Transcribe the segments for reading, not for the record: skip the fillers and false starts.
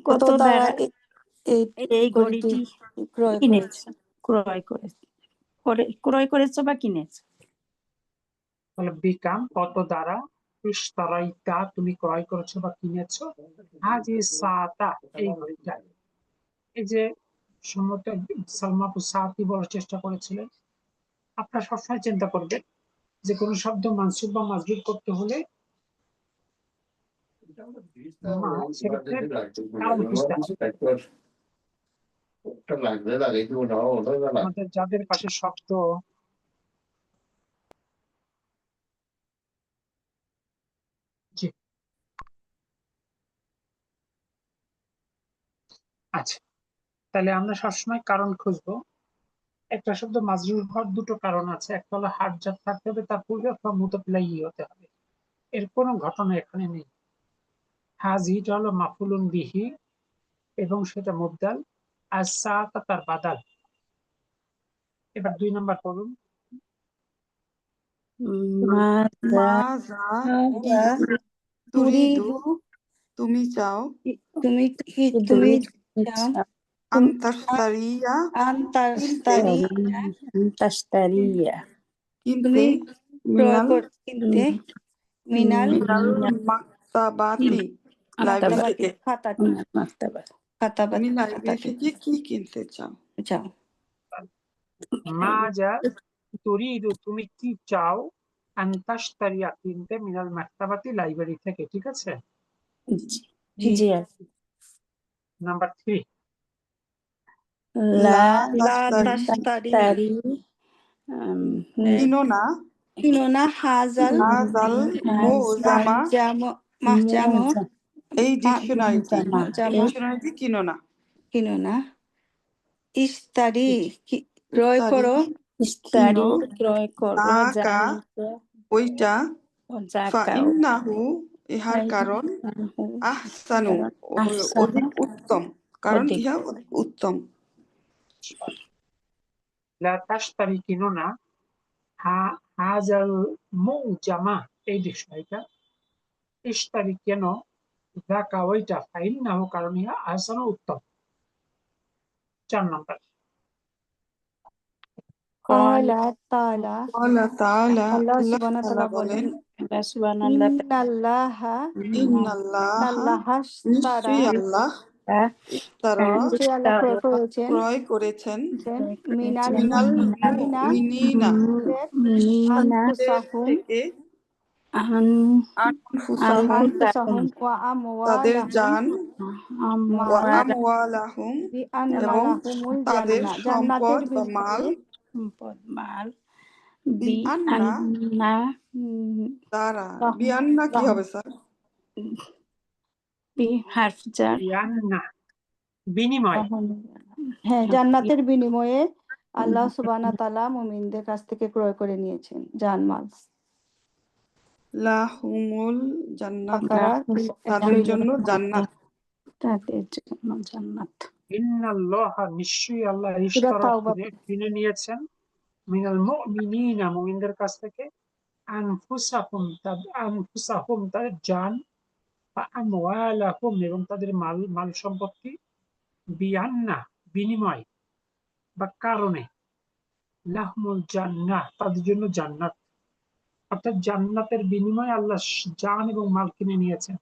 কত দ্বারা এই ঘড়িটি ক্রয় করেছো বা কিনেছো। তাহলে বিকাম কত দ্বারা, ইশতারাইতা তুমি ক্রয় করেছো বা কিনেছো, হাজি সাতা এই ঘড়িটা। এই যে সম্মত সালমা আপু সাতি বলার চেষ্টা করেছিলেন, আপনারা সবসময় চিন্তা করবেন যে কোন শব্দ মানসুব বা মাজরুর করতে হলে আমাদের যাদের পাশে শব্দ আচ্ছা, তাহলে আমরা সবসময় কারণ খুঁজবো। একটা শব্দ মাজরুর হওয়ার দুটো কারণ আছে, একটা হলো হারজাত থাকতে হবে, তার পূর্বে অথবা মুতাফিলাই হতে হবে। এর কোনো ঘটনা এখানে নেই। হাজিটা হলো মাফুলুন বিহি এবং সেটা মুবদাল, আর সাতা তার বাদাল। এবার 2 নাম্বার পড়ুন। তুমি চাও, কিনতে মিনাল মাকতাবাতি লাইব্রেরি থেকে কি কিনতে চাও। মাজা তুরিদু তুমি কি চাও, আনতাশতারিয়া কিনতে, মিনাল মাকতাবাতি লাইব্রেরি থেকে। ঠিক আছে। জি নাম্বার 3 লা তাশতারি কিনো না হাজাল মুজামা এই ডিকশনারিটি কিনো না ইস্তারি ক্রয় করো ওইটা ফাইন্নাহু ইহার কারণ আহসানু অধিক উত্তম, কারণ ইহা উত্তম। লা তাশতারি কিনো না হাজাল মুজামা এই ডিকশনারিটা, ইশতারি কেন, যাকা ওইটা, ফাইন্নাহু কারণ ইহা, আহসানু উত্তম। 4 নাম্বার আল্লাহ সুবহানাহু ওয়া তাআলা বলেন, ইন্নাল্লাহা নিশ্চয়ই আল্লাহ ক্রয় করেছেন মিনাল মুমিনিনা থেকে তাদের জান ওয়া আমওয়ালাহুম এবং তাদের সম্পদ বা মাল বিআন্না কি হবে স্যার? বিনিময়। হ্যাঁ, জান্নাতের বিনিময়ে আল্লাহ সুবহানাহু ওয়া তাআলা মুমিনদের কাছ থেকে ক্রয় করে নিয়েছেন জানমাল। লাহুমুল জান্নাত, তাদের জন্য জান্নাত। ইন্নাল্লাহা নিশ্চয়ই আল্লাহ ইশতারা কিনে নিয়েছেন, মিনাল মুমিনিনা মুমিনদের কাছ থেকে, আনফুসাহুম তাদের জান, আমওয়ালাহুম এবং তাদের মাল সম্পত্তি, বিআন্না বিনিময় বা কারণে, লাহমুল জান্নাহ তাদের জন্য জান্নাত। অর্থাৎ জান্নাতের বিনিময়ে আল্লাহ জান এবং মাল কিনে নিয়েছেন।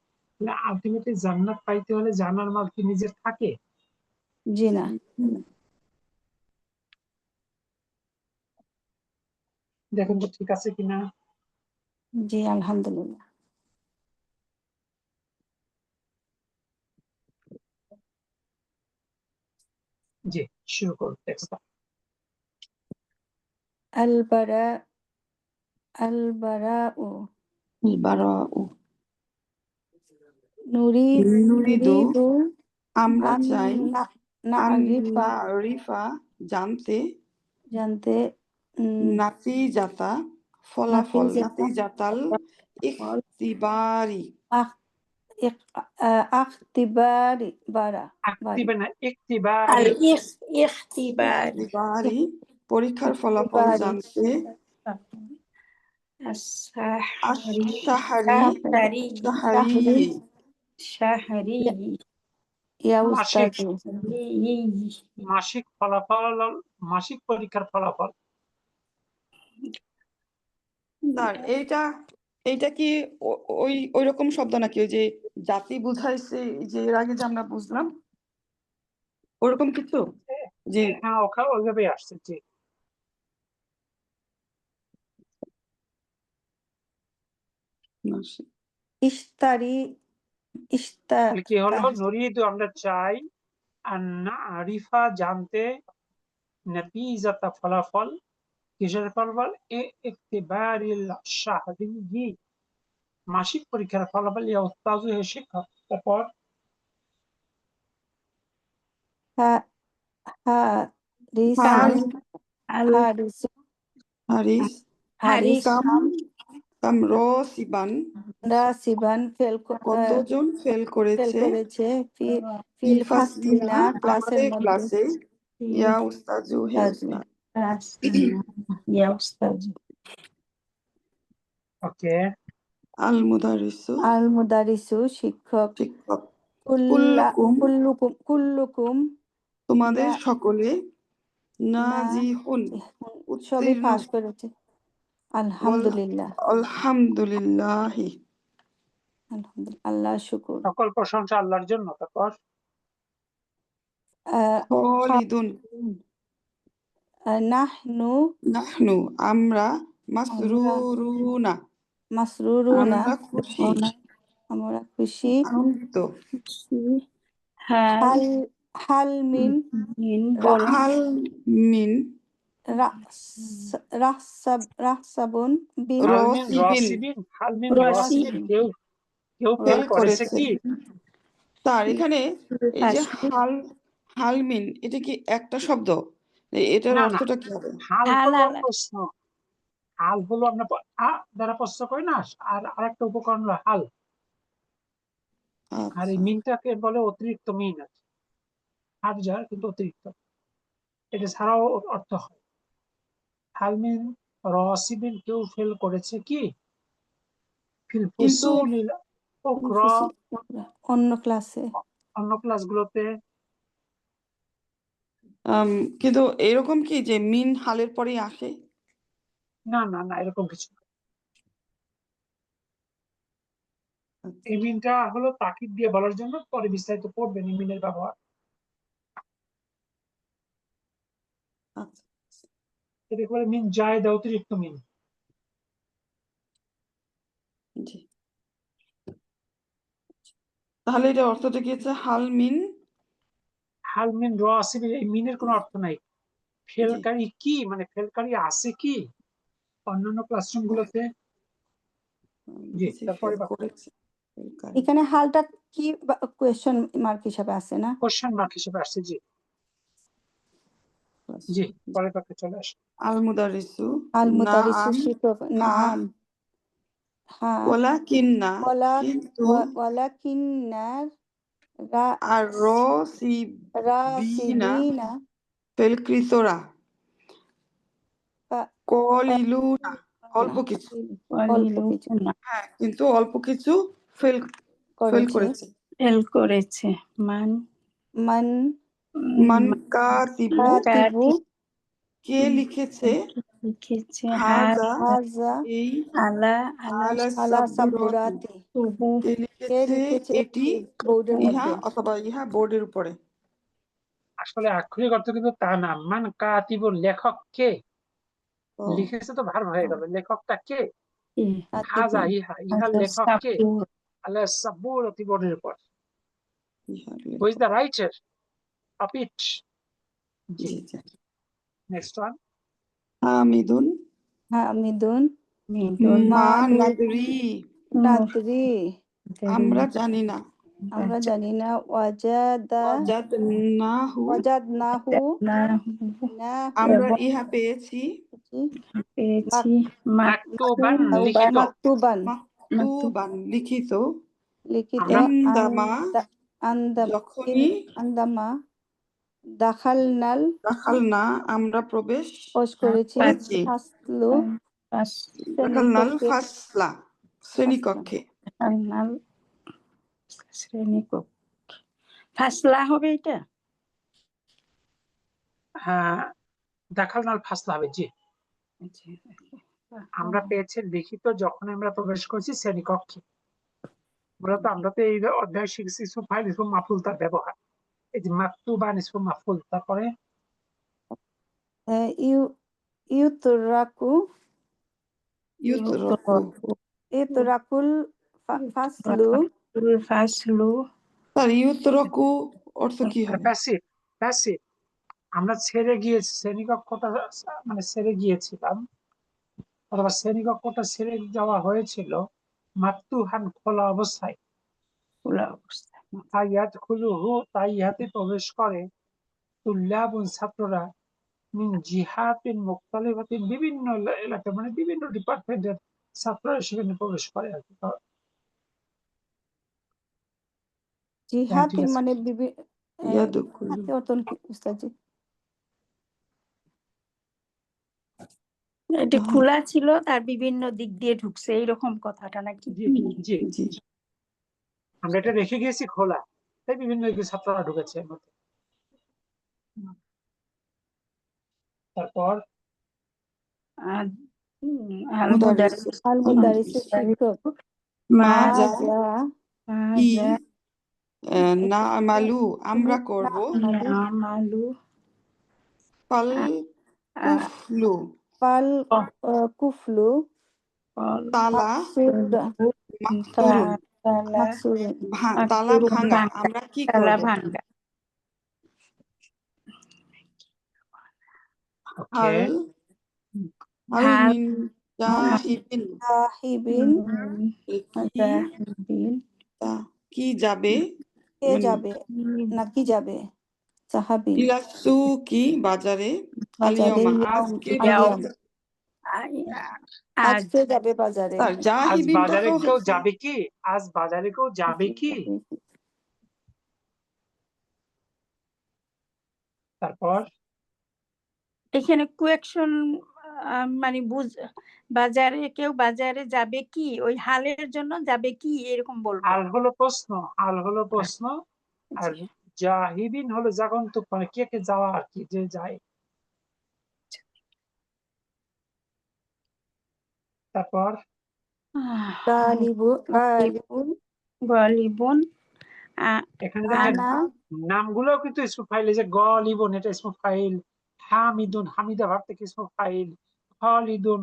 আলটিমেটলি জান্নাত পাইতে হলে জান আর মাল কি নিজের থাকে? জি না। দেখুন তো ঠিক আছে কিনা। জি আলহামদুলিল্লাহ। জি শুরু করুন টেক্সটটা। আলবারাউ নুরিদু আমরা চাই, নারিফা জানতে, নাতিজাতা ফলাফল, নাতিজাতাল ইখতিবারি ইখতিবারি পরীক্ষার ফলাফল জানতে, السحري الشهري السحري شهري شهري ইয়া মাসিক উস্তাদু মাসিক ফলাফল, মাসিক পরীক্ষার ফলাফল। স্যার এইটা কি ওই রকম শব্দ নাকি ওই যে জাতি বুঝাইছে যে এর আগে যে আমরা বুঝলাম ওরকম কিছু যে হ্যাঁ, ওখানে ওইভাবেই আসছে। জি, ইস্তারি ইস্তা তাহলে কি হলো? নুরিদু আমরা চাই, আন্না আরিফা জানতে, নতিজাতা ফলাফল, কিসের ফলাফল? ইকতিবারিল শাহরিয়ি মাসিক পরীক্ষার ফলাফল, ইয়া উস্তাজু হে শিক্ষক। তারপর হারিস হারিস হারিস হারিস কাম রসিবান রাসিবান কতজন ফেল ফেল করেছে করেছে ফিল ফিল ফাসলিনা ফাসলিনা ক্লাসের আমাদের মধ্যে ক্লাসে ইয়া উস্তাজু হে উস্তাদ ইয়া উস্তাজু ওকে, আল মুদারিসু আল মুদারিসু শিক্ষক শিক্ষক কুল্লুকুম কুল্লুকুম তোমাদের না- সকলে নাজিহুন সবই উত্তীর্ণ পাস করেছে আলহামদুলিল্লাহ আলহামদুলিল্লাহি আল্লাহ শুকুর সকল প্রশংসা আল্লাহর জন্য। তারপর খালিদুন নাহনু নাহনু আমরা মাসরুরুনা মাসরুরুনা আমরা খুশি আমরা খুশি আনন্দিত হাল হাল হাল মিন বলো হাল মিন রাহসাবুন বিন হালমিন রসিবিন রসিবিন, হালমিন রসি রসিবিন, কেউ কেউ ফেল ফেল করেছে করেছে। কি? তার এখানে এই যে হাসি হালমিন এটা কি একটা শব্দ এটার না, না। অর্থটা কি হবে হাল হাল হলো আলাদা। প্রশ্ন, হাল হলো আমরা দ্বারা প্রশ্ন করি না, আর আরেকটা উপকরণ হলো হাল। আর এই আচ্ছা মিনটাকে বলে অতিরিক্ত মিন আছে, আর যার কিন্তু অতিরিক্ত, এটা ছাড়াও অর্থ হয়। হালমিন রসিবিন, কেউ ফেল করেছে কি? ফিল কিন্তু ফুসুলিল উখরা, অন্য ক্লাসে অন্য ক্লাসগুলোতে। কিন্তু এরকম কি যে মিন হালের পরেই আসে না, না, না, এরকম কিছু না। এই মিনটা হলো তাকিদ দিয়ে বলার জন্য, পরে বিস্তারিত পড়বেন এই মিনের ব্যবহার। আচ্ছা এটাকে বলে মিন জায়েদা, অতিরিক্ত মিন। জি তাহলে এটা অর্থটা কি হচ্ছে হালমিন হালমিন রসিবিন, এই মিনের কোনো অর্থ নাই। ফেলকারী কি, মানে ফেলকারী আছে কি অন্যান্য ক্লাসরুম গুলোতে? জি, তারপরে করেছে এখানে হালটা কি কোয়েশ্চেন মার্ক হিসাবে আছে না কোশ্চেন মার্ক হিসেবে আসছে। জি, জি, পরের পক্ষে চলে আসে। আল মুদারিসু আল মুদারিসু নাম শিক্ষক নাম হ্যাঁ ওয়ালাকিন্না কিন্তু ওয়ালাকিন্নার আর রসিবিনা রাসিবিনা ফেলকৃতরা কলিলুনা অল্প কিছু অল্প কিছু হ্যাঁ কিন্তু অল্প কিছু ফেল করেছে ফেল করেছে মান মান মান কাতিবু কাতিবু কে লিখেছে লিখেছে হাজা হাজা এই আলা আলা আলা সাবুরাতি সাবুরাতি তবু কে কে লিখেছে লিখেছে এটি বোর্ডের ইহা মধ্যে অথবা ইহা বোর্ডের উপরে আসলে আক্ষরিক অর্থ কিন্তু তা না। মান কাতিবু, লেখক কে ও, লিখেছে, তো ভার্ব হয়ে গেল। লেখকটা কে? হাজা, ইহা ইহার লেখক কে? আলা সাবুরাতি, বোর্ডের উপর। ইহা who is the writer of it? জি, জি জি নেক্সট ওয়ান। হামিদুন হামিদুন মা নাদরি নাদরি আমরা জানি না আমরা জানি না ওয়াজাদনাহু আমরা ইহা পেয়েছি পেয়েছি মাকতুবান, লিখিত। মাকতুবান লিখিত লিখিত ইনদামা যখনই আন্দামা দাখালনাল দাখালনা আমরা প্রবেশ করেছি করেছি ফাসলু দাখালনাল শ্রেণীকক্ষে ফাসলা শ্রেণীকক্ষে। দাখালনাল শ্রেণীকক্ষে ফাসলা হবে এটা? দাখালনাল ফাসলা হবে, জি। আমরা পেয়েছি লিখিত যখন আমরা প্রবেশ করছি শ্রেণীকক্ষে। মূলত আমরা তো এই অধ্যায় শিখছি ইসম ফাইল ইসম মাফুল তার ব্যবহার। এই যে মাকতুবান ইসম মাফুল, তারপরে ইউতরাকু ইউতরাকু ইউতরাকুল ফাসলু ফাসলু স্যার ইউতরাকু অর্থ কি হবে? Passive passive. আমরা ছেড়ে গিয়েছি শ্রেণীকক্ষটা, মানে ছেড়ে গিয়েছিলাম, অথবা শ্রেণীকক্ষটা ছেড়ে যাওয়া হয়েছিল মাকতুহান খোলা অবস্থায়। খোলা অবস্থা। তাইয়াত খুলুহু, তাই ইহাতে প্রবেশ করে তুল্লাবুন ছাত্ররা মিন জিহাতিন মুখতালিফাতিন, বিভিন্ন এলাকা মানে বিভিন্ন ডিপার্টমেন্টের ছাত্ররা সেখানে প্রবেশ করে আর কি। জিহাদ ঠিক আছে। মানে ইয়াদুকুলু অর্থ কি উস্তাদজি? এটা খোলা ছিল, তার বিভিন্ন দিক দিয়ে ঢুকছে, এইরকম কথাটা নাকি? জি জি জি। আমরা এটা রেখে গিয়েছি খোলা, তাই বিভিন্ন দিকে ছাত্ররা ঢুকেছে এর মধ্যে। তারপর আর মুদারিস আল-মুদারিস আল মুদারিসের শিক্ষক মা যা কি মাজা না আমালু আমরা করব আমালু ফাল কুফলু ফাল কুফলু তালা মাকতুরুন মাকসুরুন তালা ভাঙা আমরা কি তালা করব? ভাঙ্গা। ওকে, হাল হাল মিন জাহিবিন সাহিবিন কি যাবে কে যাবে না কি যাবে? সাহাবিন ইলাসু কি বাজারে বাজারে আলিয়মা আজকে আজকে যাবে বাজারে। স্যার আজ জাহিবিনটা বাজারে তো কেউ হচ্ছে যাবে কি? আজ বাজারে কেউ যাবে কি? তারপর এখানে কোয়েকশন মানে বাজারে কেউ বাজারে যাবে কি, ওই হালের জন্য যাবে কি এরকম বলবো। আল হলো প্রশ্ন, আল হলো প্রশ্ন, আর জাহিবিন হলো জাগন্তুক, মানে কে কে যাওয়া আর কি, যে যায়। তারপর গালিবুন গলিবন এখানে দেখেন আনা নামগুলো কিন্তু ইসমে ফাইল, এই যে গলিবন এটা ইসমে ফাইল, হামিদুন হামিদা ভাব থেকে ইসমে ফাইল, খালিদুন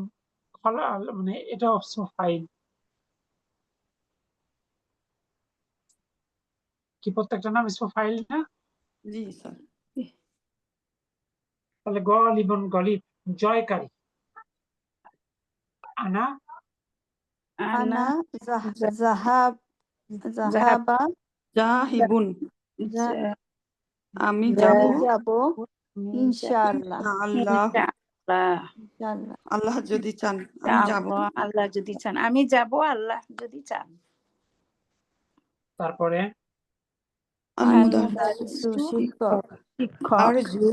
মানে এটাও ইসমে ফাইল। কি প্রত্যেকটা নাম ইসমে ফাইল না? জি স্যার তাহলে গলিবন গলিব জয়কারী, আনা আনা জাহাব জাহাবা জাহিবুন আমি আমি যাব যাব ইনশাআল্লাহ আল্লাহ ইনশাআল্লাহ আল্লাহ যদি চান আমি যাব। আল্লাহ যদি চান আমি যাব, আল্লাহ যদি চান। তারপরে আল-মুদারিসু শিক্ষক আরজু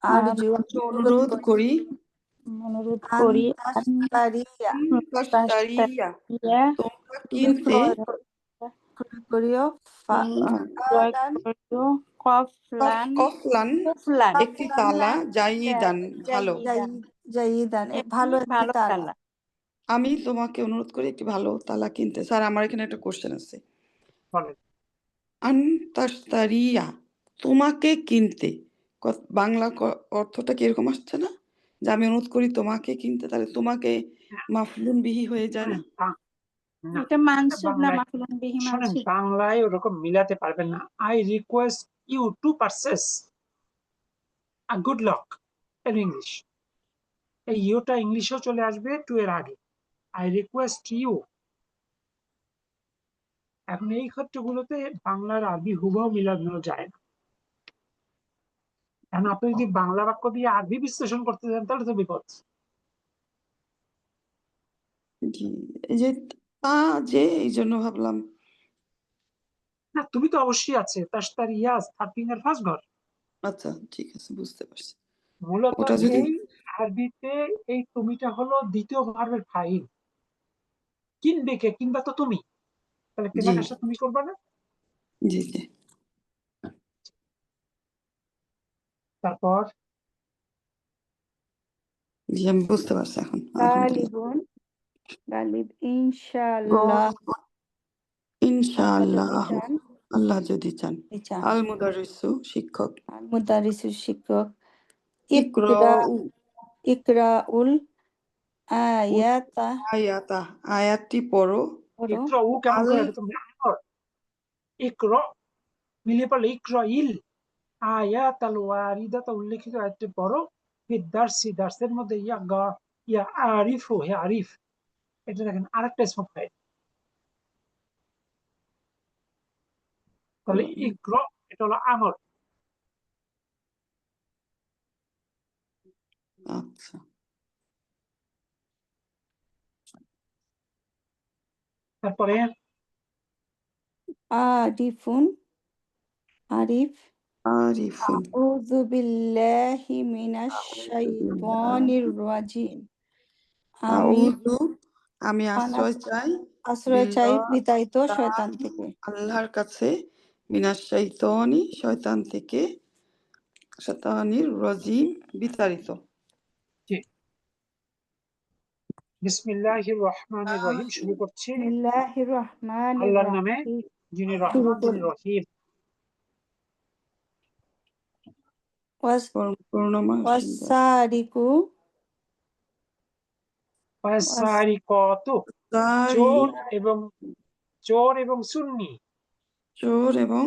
আরজু অনুরোধ করি অনুরোধ করি আনতাশতারিয়া তাশতারিয়া তোমরা কিনতে করিও কফলান একটি তালা জাইদান ভালো। জাইদান ভালো একটি তালা। আমি তোমাকে অনুরোধ করি একটি ভালো তালা কিনতে। স্যার আমার এখানে একটা কোশ্চেন আছে। বলেন। আনতাশতারিয়া তোমাকে কিনতে বাংলা অর্থটা কি এরকম আসছে না, যে আমি অনুরোধ করি তোমাকে কিনতে, তাহলে তোমাকে মাফলুন বিহি হয়ে যায় না? এটা মানসুব না মাফলুন বিহি? শোনেন, মানসুব। বাংলায় ওরকম মিলাতে পারবেন না। I request you to purchase a good lock in English. এই ইউটা ইংলিশেও চলে আসবে টু এর আগে। I request you. এখন এই ক্ষেত্রগুলোতে বাংলার আরবি হুবহু মিলানো যায় না। এখন আপনি যদি বাংলা বাক্য দিয়ে আরবি বিশ্লেষণ করতে চান তাহলে তো বিপদ। জি এই যে তা যে এই জন্য ভাবলাম। না, তুমি তো অবশ্যই আছে তাশতারিয়াস 13 এর ফার্স্ট ঘর। আচ্ছা ঠিক আছে বুঝতে পারছি। মূলত ওটা যদি এই আরবিতে এই তুমিটা হলো দ্বিতীয় ভার্বের ফাইল। কিনবে কে? কিংবা তো তুমি, তাহলে কেনা জি কাজটা তুমি করবে না? জি জি তারপর জি আমি বুঝতে পারছি এখন আলহামদুলিল্লাহ। গালিবুন, গালিব ইনশাআল্লাহ, আল্লাহ ইনশাআল্লাহ, যদি চান, আল্লাহ যদি চান। যদি চান। আল মুদারিসু শিক্ষক। আর মুদারিসুর শিক্ষক। ইকরাউ ইকরাউল আয়াতা, আয়াতা, আয়াতটি পড়ো। পড়ো। ইকরা উ কেমন আল করে? এটা তুমি ইকরা মিলিয়ে পড়লে ইকরা ইল আয়াত আল ওয়ারিদাতা, উল্লেখিত আয়াতটি পড়ো। দার্সি, দার্সের মধ্যে ইয়া আরিফু, হে আরিফ। এটা দেখেন আরেকটা ইসমুল ফাইল। তাহলে ইকরা এটা হলো আমর। আচ্ছা তারপরে আরিফুন, আরিফ। আরিফুন। আউযু বিল্লাহি মিনাশ শাইতানির রাজিম। আমি আউযু, আমি আশ্রয় চাই। আশ্রয় চাই বিল্লাহ, বিতাড়িত শয়তান থেকে। আল্লাহর কাছে। মিনাশ শাইতানি, শয়তান থেকে। শয়তানির রাজিম, বিতাড়িত। বিসমিল্লাহির রহমানির রহিম শুরু করছি বিসমিল্লাহির রহমানির আল্লাহর নামে, রহিম। যিনি শুরু রহমান, যিনি করি। রহিম। পূর্ণমা সুন্দর। ওয়াসারিকু, ওয়াসারিকাতু, সারি, চোর এবং সুন্নি। চোর এবং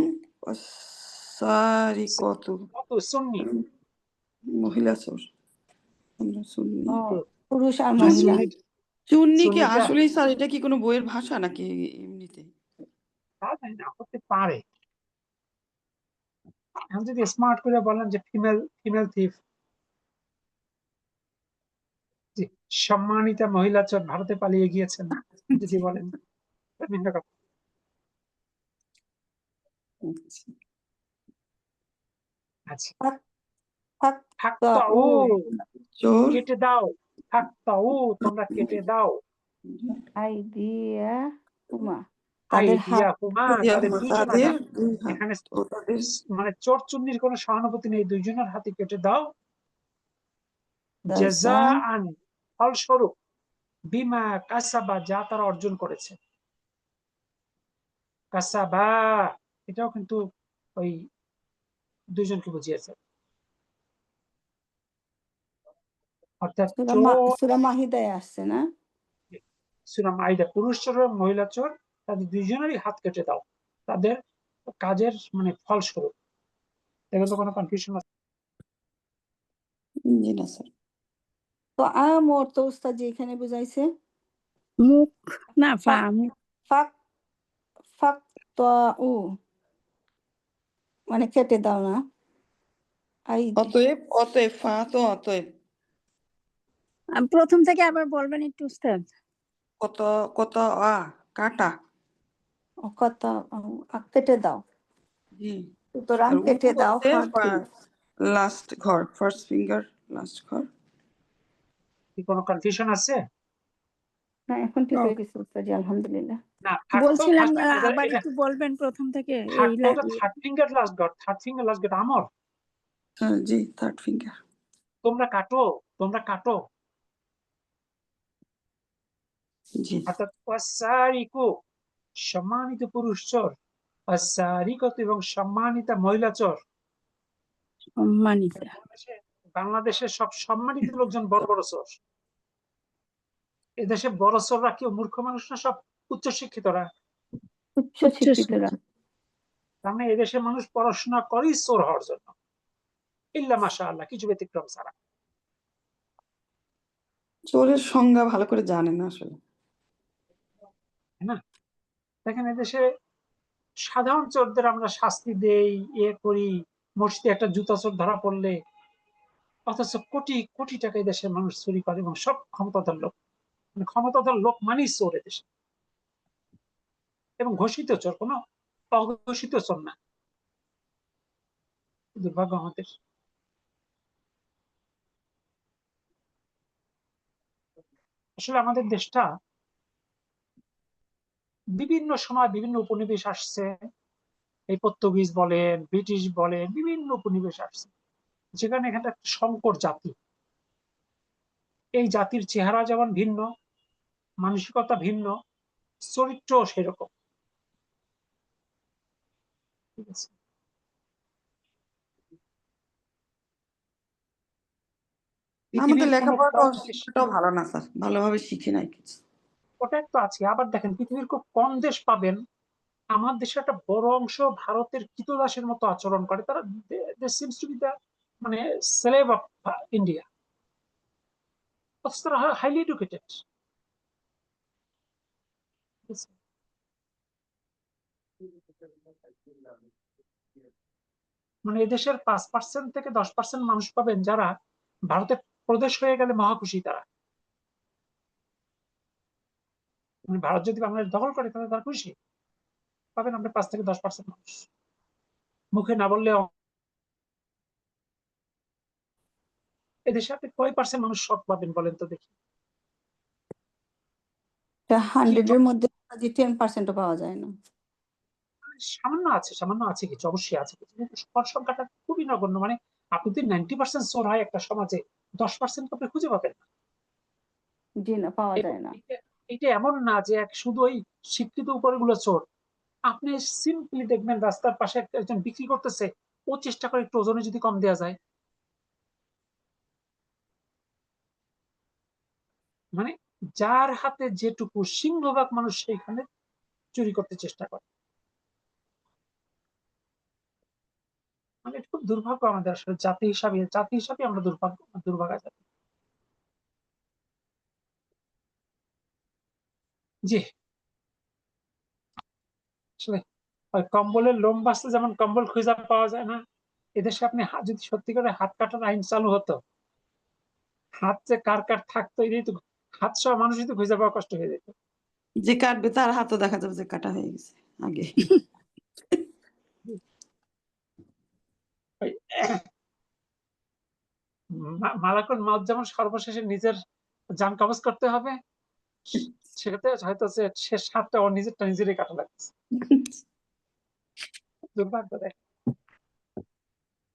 সারি কত, কত সুন্নি, মহিলা চোর। আমরা সুন্নি। ও, পুরুষ আর আর মহিলা। চুন্নি কি সুন্নিটা আসলেই স্যার, এটা কি কোনো বইয়ের ভাষা নাকি এমনিতে? তা জানি না, হতে পারে। আমি যদি স্মার্ট করে বললাম যে ফিমেল থিফ, সম্মানিতা মহিলা চোর ভারতে পালিয়ে গিয়েছেন, যদি বলেন ভিন্ন কথা। আচ্ছা, ফাক্তাউ, চোর কেটে দাও। ফাক্তাউ, তোমরা কেটে দাও। আইদিয়া হুমা, তাদের হাত। আইদিয়াহুমা, তাদের দুইজনের তাদের হাত। দুই হাত এখানে ও তাদের মানে চোর চুন্নির কোনো সহানুভূতি নেই, দুইজনের হাতে কেটে দাও। দাসান, জাযাআন, ফলস্বরূপ। বিমা কাসাবা, যা তারা অর্জন করেছে। কাসাবা এটাও কিন্তু ওই দুইজনকে বুঝিয়েছে, অর্থাৎ চোর। সূরা মাহিদায় আসছে না? সূরা মাইদা, পুরুষ চোর এবং মহিলা চোর, তাদের দুইজনেরই হাত কেটে দাও, তাদের কাজের মানে ফলস্বরূপ। এগুলো কোনো কনফিউশন আছে? জি না স্যার। তো আমর তো উস্তাদ জি এখানে বুঝাইছে মুখ না ফা, ফাক মুখ। ফাক ফাকতাউ, মানে কেটে দাও না। অতএব, অতএব ফা তো অতএব। প্রথম থেকে আবার বলবেন একটু উস্তাদ। কত, কত আ কাটা। কত কেটে দাও, জি। সুতরাং আর উ কেটে দাও হচ্ছে ফাঁকি। লাস্ট ঘর, ফার্স্ট ফিঙ্গার লাস্ট ঘর। কি কোনো কনফিউশন আছে? না, এখন ঠিক হয়ে গেছে উস্তাদ জি, আলহামদুলিল্লাহ। না, থাকতো বলছিলাম ফার্স্ট, আবার এটা একটু বলবেন প্রথম থেকে এই থাকতো, ওটা third finger last god, third finger last god আমর। হ্যাঁ জি, থার্ড ফিঙ্গার। তোমরা কাটো, তোমরা কাটো, জি। অর্থাৎ ওয়াসারিকু, সম্মানিত পুরুষ চোর, ওয়াসারিকতু, এবং সম্মানিতা মহিলা চোর। সম্মানিত। বাংলাদেশের সব সম্মানিত লোকজন বড় বড় চোর। এদেশে বড় চোররা কেউ মূর্খ মানুষ না, সব উচ্চশিক্ষিতরা। উচ্চ শিক্ষিতরা। তার মানে এদেশের মানুষ পড়াশোনা করেই চোর হওয়ার জন্য, ইল্লা মাশাআল্লাহ, কিছু ব্যতিক্রম ছাড়া। চোরের সংজ্ঞা ভালো করে জানে না আসলে। তাই না? দেখেন এদেশে সাধারণ চোরদের আমরা শাস্তি দেই, করি, মসজিদে একটা জুতা চোর ধরা পড়লে, অথচ কোটি কোটি টাকা দেশের মানুষ চুরি করে, এবং সব ক্ষমতাধর লোক। মানে ক্ষমতাধর লোক মানেই চোর এদেশে, এবং ঘোষিত চোর, কোনো অঘোষিত চোর না। দুর্ভাগ্য আমাদের। আসলে আমাদের দেশটা বিভিন্ন সময় বিভিন্ন উপনিবেশ আসছে, এই পর্তুগিজ বলেন, ব্রিটিশ বলেন, বিভিন্ন উপনিবেশ আসছে, যেখানে এখানে একটা সংকর জাতি। এই জাতির চেহারা যেমন ভিন্ন, মানসিকতা ভিন্ন, চরিত্র সেরকম। ঠিক আছে, আমাদের পৃথিবীর কোনো লেখাপড়াটাও কম দেশ, শিক্ষাটাও ভালো না স্যার, ভালোভাবে শিখি নাই কিছু। ওটা একটু আছে। আবার দেখেন, পৃথিবীর খুব কম দেশ পাবেন আমার দেশে একটা বড় অংশ ভারতের কৃতদাসের মতো আচরণ করে। তারা সিমস টু বি দ্য মানে স্লেভ অফ ইন্ডিয়া, অথচ তারা হাইলি এডুকেটেড। মানে এদেশের 5% থেকে 10% মানুষ পাবেন যারা ভারতের প্রদেশ হয়ে গেলে মহা খুশি তারা। মানে ভারত যদি বাংলাদেশ দখল করে তাহলে তারা খুশি। পাবেন আমরা 5 থেকে 10% মানুষ, মুখে না বললে। এদেশে আপনি কয় পার্সেন্ট মানুষ সৎ পাবেন বলেন তো দেখি? 100-এর মধ্যে 10%ও পাওয়া যায় না। সামান্য আছে, সামান্য আছে কিছু, অবশ্যই আছে কিছু, কিন্তু সৎ সংখ্যাটা খুবই নগণ্য। মানে আপনি যদি 90% চোর হয় একটা সমাজে, 10% আপনি খুঁজে পাবেন না। জি না, পাওয়া এবং যায় না। এটা এমন না যে শুধু ওই শিক্ষিত উপরগুলো চোর। আপনি সিম্পলি দেখবেন রাস্তার পাশে একজন বিক্রি করতেছে, 25 টাকা একটু ওজনে যদি কম দেওয়া যায়, মানে যার হাতে যেটুকু, সিংহভাগ মানুষ সেইখানে চুরি করতে চেষ্টা করে। মানে এটা খুব দুর্ভাগ্য আমাদের, আসলে জাতি হিসাবে আমরা দুর্ভাগা জাতি। জি, আসলে ওই কম্বলের লোম বাঁচতে যেমন কম্বল খুঁজে পাওয়া যায় না, এদেশে আপনি যদি সত্যি করে হাত কাটার আইন চালু হতো, হাত যে কার কার থাকতো, এই তো হাত সহ মানুষই তো খুঁজে পাওয়া কষ্ট হয়ে যেত। যে কাটবে তার হাতও দেখা যাবে যে কাটা হয়ে গেছে আগে। ওই মালাকুল মউত যেমন সর্বশেষে নিজের জান কবজ করতে হবে, সেক্ষেত্রে হয়তো শেষ হাতটা ওর নিজেরটা নিজেরই কাটা লাগছে। দুর্ভাগ্য। দেখ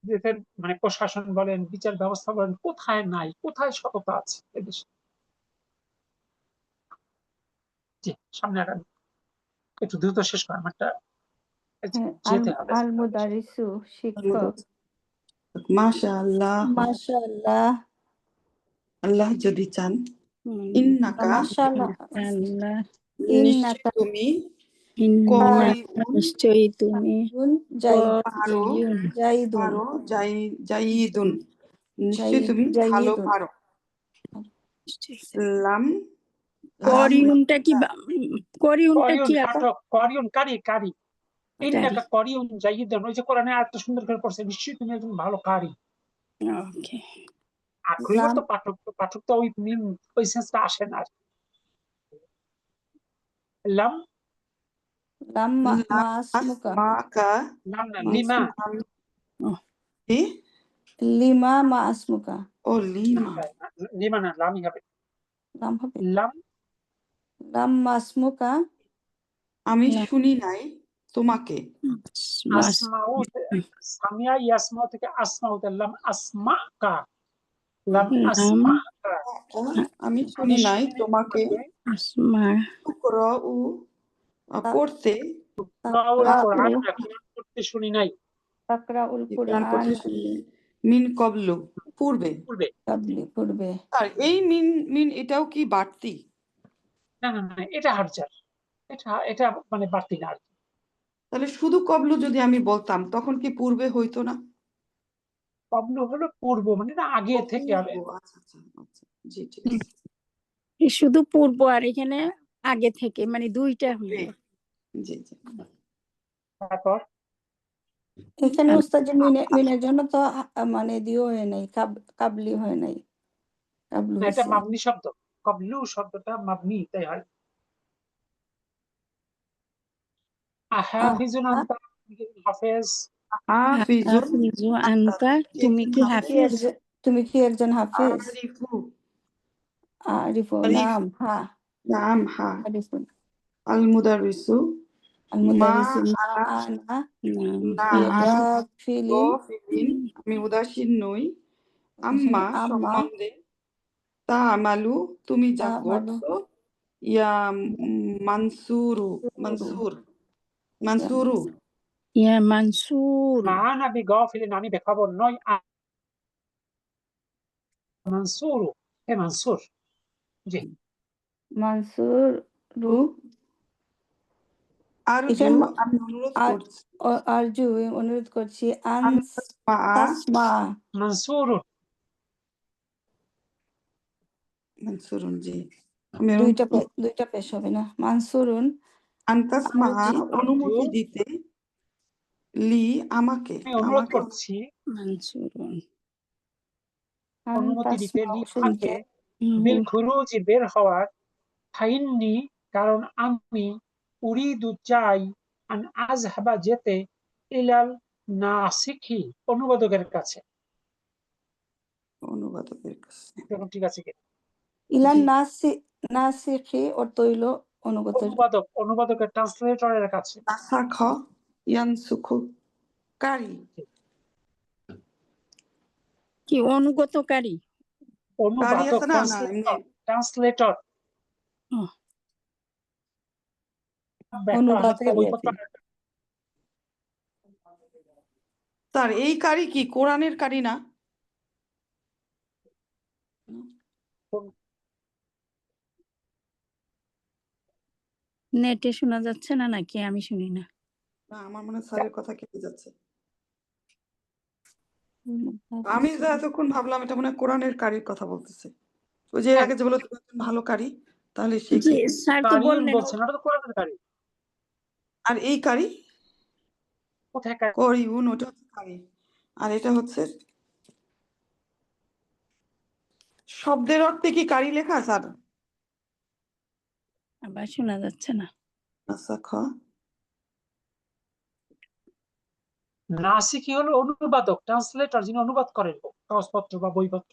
দেশের মানে প্রশাসন বলেন, বিচার ব্যবস্থা বলেন, কোথায় নাই, কোথায় সততা আছে এদেশে? জি, সামনে আগান, একটু দ্রুত শেষ করেন, আমারটা যেতে হবে। আল মুদারিসু, শিক্ষক। মাশাআল্লাহ, মাশাআল্লাহ, আল্লাহ যদি চান। ইন্নাকা, মাশাআল্লাহ, আল্লাহ নিশ্চয় ইন্নাকা তুমি ইন্নাকা নিশ্চয়ই তুমি পারো, জাইদুন, পারো, জাইদুন, নিশ্চয় তুমি ভালো জাইদুন। পারো। লাম করিউনটা কি করিউনটা করিউন কি আপা? পাঠক, করিউন কারি, কারি। ইন্নাকা করিউন জাইদুন, ওই যে কোরআনে আরেকটা সুন্দর করে পড়ছে, নিশ্চয়ই তুমি একজন ভালো কারি। ওকে, আগ্রহী লাম তো পাঠক তো ওই ওই সেন্সটা আসে না। লাম লাম মাসমুকা, মাকা, লাম না, লিমা। কি? লিমা মাসমুকা। ও লিমা, লিমা না, লামই হবে। লাম হবে। লাম লাম মাসমুকা, আমি শুনি নাই তোমাকে। আসমাউ, সামিয়া ইয়াসমাউ থেকে আসমাউ, লাম আসমাকা, লাম আসমাকা। আমি শুনি নাই তোমাকে আসমা তুকরাউ, পড়তে, কোরআন করতে শুনি নাই। তাকরাউল কোরআন কুরআন পড়তে শুনি নাই। মিন কবলু, পূর্বে। পূর্বে। পূর্বে। আর এই মিন মিন এটাও কি বাড়তি? না না না, এটা হার্জার, এটা মানে বাড়তি না আর কি। তাহলে শুধু কবলু যদি আমি বলতাম তখন কি পূর্বে হইতো না? কবলু হলো পূর্ব, মানে না আগে থেকে হবে। ও, আচ্ছা আচ্ছা আচ্ছা, জি ঠিক আছে। শুধু পূর্ব আর এখানে আগে থেকে, মানে দুইটা হলো। জি জি। তারপর এখানে উস্তাদ মিনের জন্য তো মানে দিও হয় নাই, কাবলি হয় নাই, কাবলু না, এটা হয়েছে। মাবনি শব্দ, কবলু শব্দটা মাবনি, তাই হয়। হাফিজুন আনতা, হাফেজ। হাফিজুন হাফিজু আনতা, তুমি কি হাফিজ? তুমি কি একজন হাফিজ? আরিফু, أعرف ألف نعم ها نعم ها أعرف المدرس المدرس মা أنا না بغافل গফিলিন আমি উদাসীন নই আম্মা أما সম্বন্ধে তা আমালু তুমি যা تعمل করছো ইয়া মানসুরু মানসুর মানসুরু ইয়া মানসুর মা আনা বিগাফিলিন, আমি বেখবর নই। মানসুরু, হে মানসুর। জি, منصور আরজু এখানে আমি অনুরোধ আর করছি আরজু অনুরোধ করছি আন্তাসমা তাসমা মানসুরুন, মানসুরুন জি আমি অনু- দুইটা পেশ হবে না মানসুরুন আন্তাসমা আরজি অনুমতি দিতে লি আমাকে আমি অনুরোধ আমাকে করছি মানসুরুন অনুমতি দিতে তাসমা লি শুনতে আমাকে বিল খুরুজি বের হওয়ার, ফাইন্নি কারণ আমি উরিদু চাই, আন আযহাবা যেতে, ইলাল নাসিখি অনুবাদকের কাছে। অনুবাদকের কাছে দেখুন ঠিক আছে কি? ইলান জি নাসিখি অর্থ হইল অনুগতের অনুবাদকের ট্রান্সলেটরের কাছে। নাসাখ ইয়ানসুখু কারি কি অনুগতকারী? কারি অনুবাদক আছে না না এমনি ট্রান্সলেটর, ও, ব্যাখ্যা আমরা থেকে অনুবাদকারী আর বইপত্র কি। স্যার এই কারি কি কোরআনের কারি না নেটে শোনা যাচ্ছে না নাকি? আমি শুনি না। না আমার মনে হয় স্যারের কথা কেটে যাচ্ছে আমি তো এতক্ষণ ভাবলাম এটা মনে হয় কোরআনের কারির কথা বলতেছে ওই যে এর আগে যে বললো তুমি একজন ভালো কারি তাহলে সে জি কে স্যার তো কারিউন বললেন বলছেন, ওটা তো কোরআনের কারি। আর এই কারি কোথায় কারি? করিউন ওটা হচ্ছে কারি আর এটা হচ্ছে শব্দের অর্থে কি কারি লেখা স্যার আবার শোনা যাচ্ছে না। নাসাখ নাসিখি হলো অনুবাদক, ট্রান্সলেটর, যিনি অনুবাদ করেন কাগজপত্র বা বইপত্র।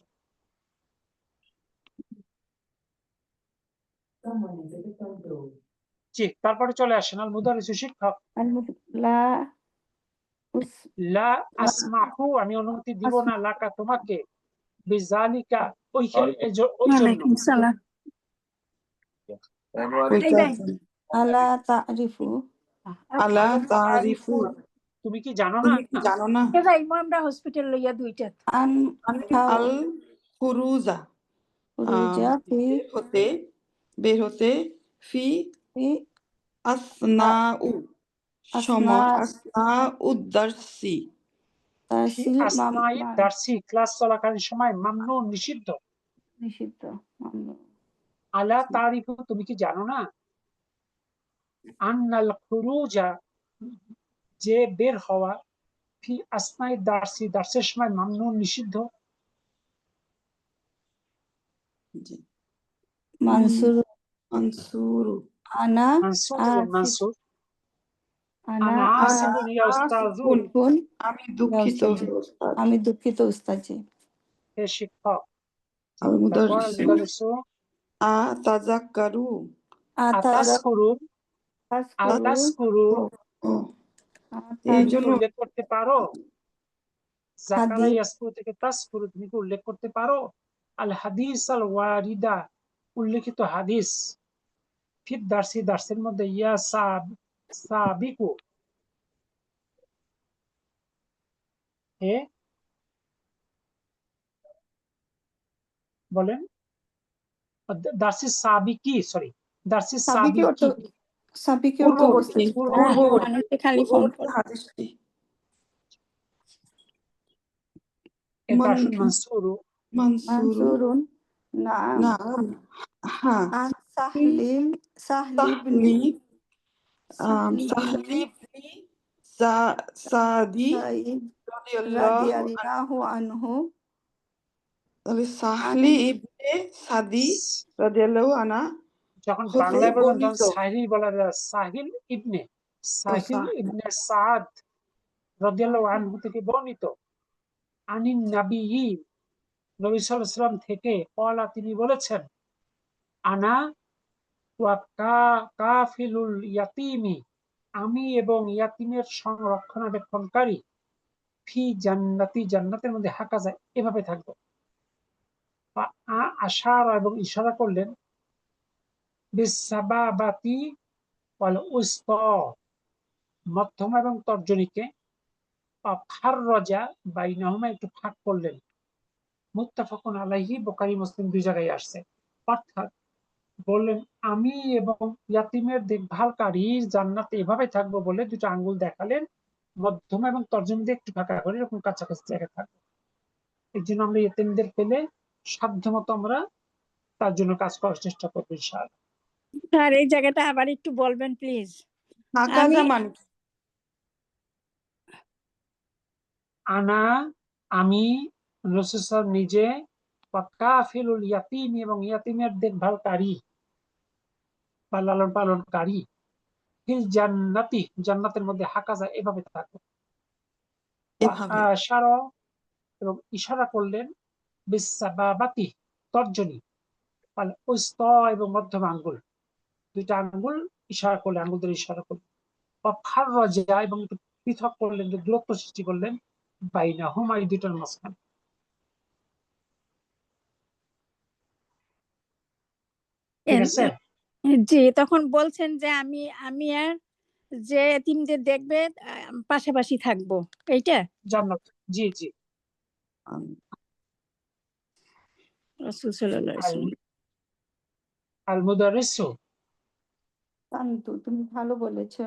জি, তারপরে চলে আসেন আল মুদারিসু শিক্ষক। লা লা আসমাহু, আমি অনুমতি দিব না, লাকা তোমাকে, বিজালিকা ওই জন্য। ওয়ালাইকুম সালাম। ওইটা ভাই, আলা তারিফু আলা তারিফু তুমি কি জানো না? তুমি কি জানো না ভাই আমরা হসপিটাল লইয়া দুইটা আন আল খুরুজা খুরুজা ফি বের হতে ফি ফি আসনাউ সময় আসনা আসনাউ দারসি তারসিল আসনাই দার্সি, ক্লাস চলাকালীন সময় মামনু, নিষিদ্ধ। নিষিদ্ধ মামনু। আলা তারিফু, তুমি কি জানো না? আন্নাল খুরুজা, যে বের হওয়া, ফি আসনাই দার্সি, দার্সের সময় মামনু, নিষিদ্ধ। জি মানসুর মানসুরু আনা মানসুর, আসিফ মানসুর। আনা আনা আসিফুন ইয়া উস্তাযু, আসিফুন আমি দুঃখিত ওস্তাদ আমি দুঃখিত উস্তাদজি। হে শিক্ষক। আল তারপর আল মুদাররিসু মুদারিসু আতাযাক্কারু আতাসকুরুন, আতাসকুরুন, ও এই তুমি কি জন্য উল্লেখ করতে পারো? জাকারা হাদিস ইয়াসকুরু থেকে তাসকুরু, তুমি কি উল্লেখ করতে পারো? আল হাদিস আল ওয়ারিদা, উল্লেখিত হাদিস, ফিদ দার্সি, দার্সের মধ্যে, ইয়া সাবিকু, হে বলেন, দার্সি সাবিকি, সরি, দার্সি সাবিকি অর্থ সাবিকি, সাবিকি অর্থ পূর্ববর্তী পূর্ববর্তী। মানুষে খালি ফোন পূর্ববর্তী করে। হাদিসটি এরপর আসুন মানসুরু, মানসুরু মানসুরুন নাম নাম হ্যাঁ আন সাহলিম সাহলিবনি সাহলিবনি সাদি সাইদ রাদিয়াল্লাহু রাদিয়াল্লাহু আনহু তাহলে সাহলি ইবনে সাদি রাদিয়াল্লাহু আনহা যখন হতে বাংলায় বলবেন তখন বর্ণিত সাহিল বলা যায়, সাহিল ইবনে, সাহিল সাহিল। ইবনে সাদ রাদিয়াল্লাহু আনহু থেকে বর্ণিত, আনিন নাবিয়্যিন, নবী সাল্লাল্লাহু আলাইহি ওয়াসাল্লাম থেকে, ক্বালা, তিনি বলেছেন, আনা ওয়া কাফিলুল ইয়াতিমি, আমি এবং ইয়াতিমের সংরক্ষণাবেক্ষণকারী, ফি জান্নাতি, জান্নাতের মধ্যে হাকা যায় এভাবে থাকবো। আশারা, এবং ইশারা করলেন, বিসাবাবাতি ওয়াল উসতা, মধ্যমা এবং তর্জনীকে, খাররাজা বাইনাহুমা, একটু ফাঁক করলেন। মুত্তাফাকুন আলাইহি, বুখারী মুসলিম দুই জায়গায় আসছে। অর্থাৎ বললেন আমি এবং ইয়াতিমের দেখভালকারীর জান্নাতে এভাবে থাকবো বলে দুটো আঙ্গুল দেখালেন, মধ্যমা এবং তর্জনী দিয়ে একটু ফাঁকা করে এরকম কাছাকাছি জায়গায় থাকবো। এই জন্য আমরা ইয়াতিমদের পেলে সাধ্যমতো আমরা তার জন্য কাজ করার চেষ্টা করবো ইনশাআল্লাহ। স্যার এই জায়গাটা আবার একটু বলবেন প্লিজ। হাকা আমি জামান আনা, আমি, রাসূল সাল্লাল্লাহু আলাইহি ওয়াসাল্লাম নিজে, ওয়া কাফিলুল ইয়াতিম, এবং ইয়াতিমের দেখভালকারী বা লালন পালনকারী, ফিল জান্নাতি, জান্নাতের মধ্যে হাকা যায় এভাবে থাকবো। এভাবে। আশারা, এবং ইশারা করলেন, বিসাবাবাতি, তর্জনী, ওয়াল উসতা, এবং মধ্যম আঙ্গুল, দুইটা আঙ্গুল ইশারা করলেন, আঙ্গুল ধরে ইশারা করলেন। ওয়া খাররাজা, এবং একটু পৃথক করলেন, যে দূরত্ব সৃষ্টি করলেন, বাইনাহুমা, এই দুইটার মাঝখানে। ঠিক আছে? জি, তখন বলছেন যে আমি আর যে এতিমদের দেখবে পাশাপাশি থাকবো, এইটা জান্নাত, জি জি। রাসূল সাল্লাল্লাহু আলাইহি আল ওয়াসাল্লাম। আল মুদারিসু, শান্তু, তুমি ভালো বলেছো।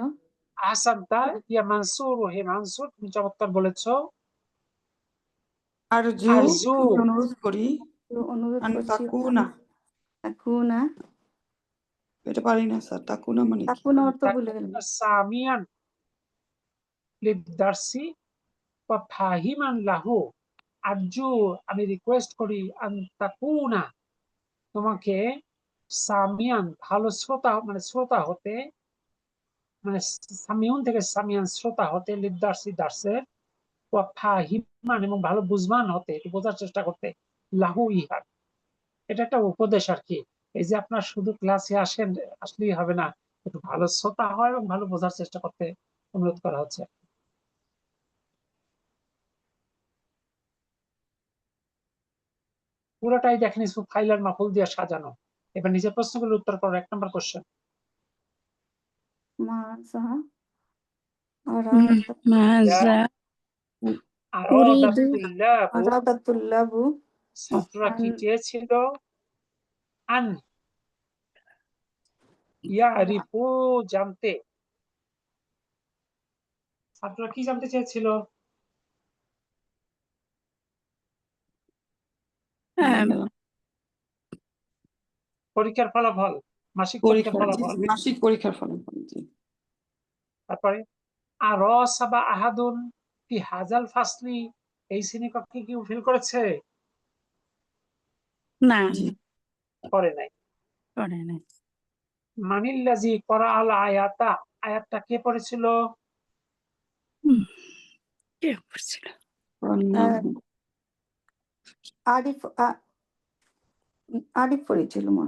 আহসানতা ইয়া মানসুর, হে মানসুর, তুমি চমৎকার বলেছো। আরজু, আরজু, আমি অনুরোধ করি তো অনুরোধ আন করছি তাকুনা, তাকুনা, এটা পারি না স্যার, তাকুনা মানে কি? তাকুনা অর্থ ভুলে গেলাম। সামিয়ান লিদারসি ওয়া ফাহিমান লাহু। আরজু, আমি রিকোয়েস্ট করি, আন তাকুনা, তোমাকে, সামিয়ান, ভালো শ্রোতা, মানে শ্রোতা হতে, মানে সামিউন থেকে সামিয়ান, শ্রোতা হতে, লিদারসি, দার্সের, ওয়া ফাহিমান, এবং ভালো বুঝবান হতে, একটু বোঝার চেষ্টা করতে, লাহু, ইহার। এটা একটা উপদেশ আর কি। এই যে আপনার শুধু ক্লাসে আসেন, আসলেই হবে না, একটু ভালো শ্রোতা হয় এবং ভালো বোঝার চেষ্টা করতে অনুরোধ করা হচ্ছে। পুরোটাই দেখেন ইসমুল ফাইল আর মাফুল দিয়ে সাজানো। এবার নিজের প্রশ্নগুলোর উত্তর করো। 1 নম্বর কোশ্চেন, মাজা আরাদাত মাজা উরিদু আরাদাতুল্লাহু, আরাদাতুল্লাহু ছাত্ররা আন কি চেয়েছিল? আন ইয়ারিফু, জানতে। ছাত্ররা কি জানতে চেয়েছিল? ভুলে গেলাম। পরীক্ষার ফলাফল, মাসিক পরীক্ষার পরীক্ষা, জি, ফলাফল। মাসিক পরীক্ষার ফলাফল, জি। তারপরে আর সাবা আহাদুন কি হাজাল ফাসলি, এই শ্রেণীকক্ষে কি ফিল করেছে? না, জি। করে নাই। করে নাই। মানিল্লাজি করা আল আয়াতা, আয়াতটা কে পড়েছিল? কে পড়ছিল? অন্নাহু। আরিফ আরিফ পড়েছিল মা।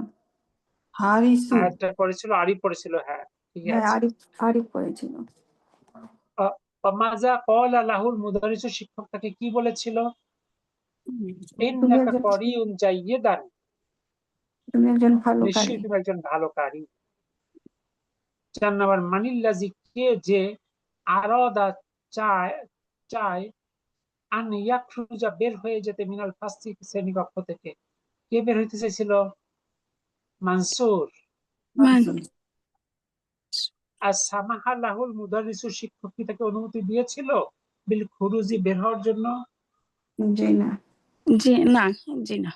হারিসু। আয়াতটা পড়েছিল, আরিফ পড়েছিল, হ্যাঁ ঠিক হ্যাঁ, আছে। আরিফ পড়েছিল। মাজা ক্বালা লাহুল মুদারিসু, শিক্ষক তাকে কি বলেছিল? তুমি ইন্নাকা একজন কারিউন জাইয়্যিদান, ভালো কারি। নিশ্চয়ই তুমি একজন ভালো কারি। 4 নাম্বার, মানিল্লাজি, কে যে, আরাদা, চায়, চায়, আন ইয়াখরুজা, বের হয়ে যেতে, মিনাল ফাসলি, শ্রেণীকক্ষ থেকে। কে বের হইতে চাইছিল? মানসুর। মানসুর। আর সামাহা লাহুল মুদারিসু, শিক্ষক কি তাকে অনুমতি দিয়েছিল বিল খুরুজি, বের হওয়ার জন্য? জি না। জি না, জি না।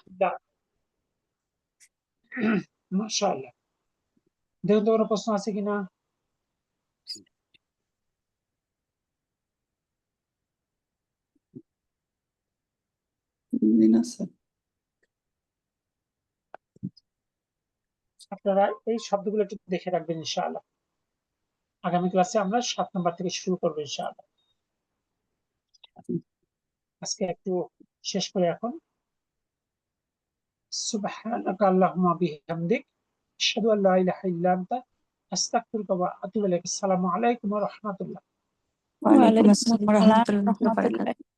মাশাআল্লাহ। দেখুন তো কোনো প্রশ্ন আছে কিনা। জি না স্যার। আপনারা এই শব্দগুলো একটু দেখে রাখবেন ইনশাআল্লাহ। আগামী ক্লাসে আমরা 7 নম্বর থেকে শুরু করবো ইনশাআল্লাহ। আজকে একটু শেষ করে এখন। সুবহানাকা আল্লাহুম্মা বিহামদিক আশহাদু আল্লা ইলাহা ইল্লা আনতা আস্তাগফিরুকা ওয়া আতুবু ইলাইক। আসসালামু আলাইকুম ওয়া রাহমাতুল্লাহ। ওয়ালাইকুম ওয়ালাইকুম আসসালাম ওয়া আসসালাম রাহমাতুল্লাহি ওয়া বারাকাতুহু। রহমতুল্লাহ।